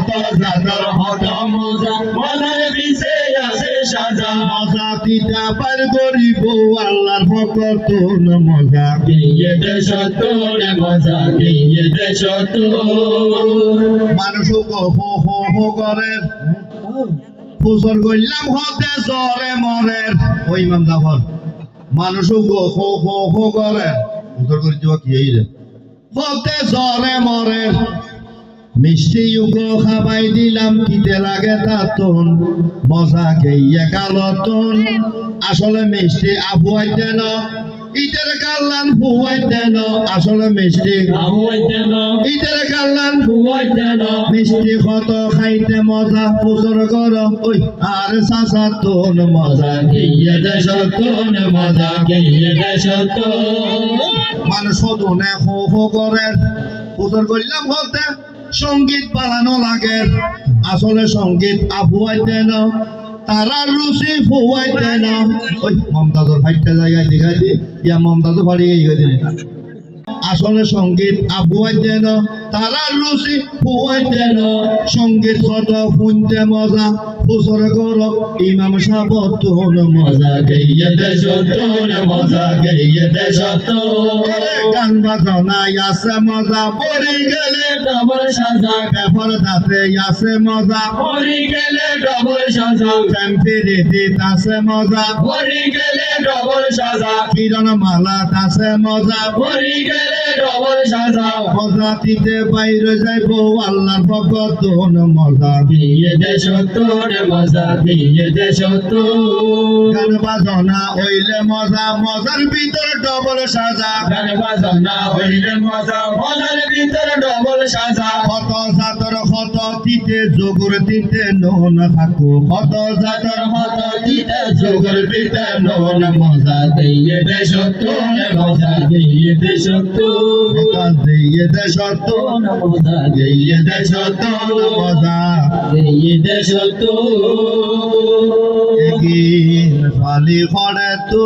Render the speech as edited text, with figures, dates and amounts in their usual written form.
কত জাদর হত মজা মজার বিষে আছে সাজা মজা দিতে পার গরিব আল্লাহর ভক্ত মজা দিয়ে দেশ তোর মজা দিয়ে দেশ মানুষ হো হো হো করে ফুসর গইলাম হতে জরে মরে ওই ইমাম জাফর মানুষ হো হো হো হো করে ফুসর করে দিবা কি হইলে হতে জরে মরে মিষ্টি উগো খাবাই দিলাম কিতে লাগে তাতন মজা খেয়ে কালতন আসলে মিষ্টি আবুয়াইতে ন ইটের কাল্লান ফুয়াইতে ন আসলে মিষ্টি আবুয়াইতে ন ইটের কাল্লান ফুয়াইতে ন মিষ্টি কত খাইতে মজা পুজোর কর ওই আর সাসা তোন মজা খেয়ে দেশ তোন মজা খেয়ে দেশ মানুষ দোনে হো হো করে পুজোর করলাম হতে সঙ্গীত বাড়ানো লাগে আসলে সঙ্গীত আবুয়াইতে না তারা রুচি ফুয়াইতে না ওই মমতাজর ফাইটটা জায়গায় দেখাই দি ইয়া মমতাজও বাড়ি গিয়ে দিলে আসলে সঙ্গীত আবুয়াইতে না তারা রুচি ফুয়াইতে না সঙ্গীত কত শুনতে মজা পুজোর কর ইমাম সাহেব তোর মজা গেয়ে দেশ তোর মজা গেয়ে দেশ গান বাজনায় আছে মজা পড়ে গেলে ডবল সাজা বেফর দাতে আছে মজা পড়ে গেলে ডবল সাজা টেম্পিরিতে আছে মজা পড়ে গেলে ডবল সাজা কিরণ মালা আছে মজা পড়ে গেলে ডবল সাজা মজা দিতে বাইরে যাইবো আল্লাহর ভক্ত মজা দিয়ে দেশ তোর মজা দিয়ে দেশ গান বাজনা হইলে মজা মজার ভিতর ডবল সাজা গান বাজনা হইলে মজা মজার ভিতর ডবল সাজা কত জাতর কত দিতে যোগর দিতে নন থাকো কত জাতর কত দিতে যোগর দিতে নন মজা দিয়ে দেশ তোর মজা দিয়ে দেশ মজা দিয়ে দেশ মজা দিয়ে দেশ মজা দিয়ে দেশ ফালি করে তো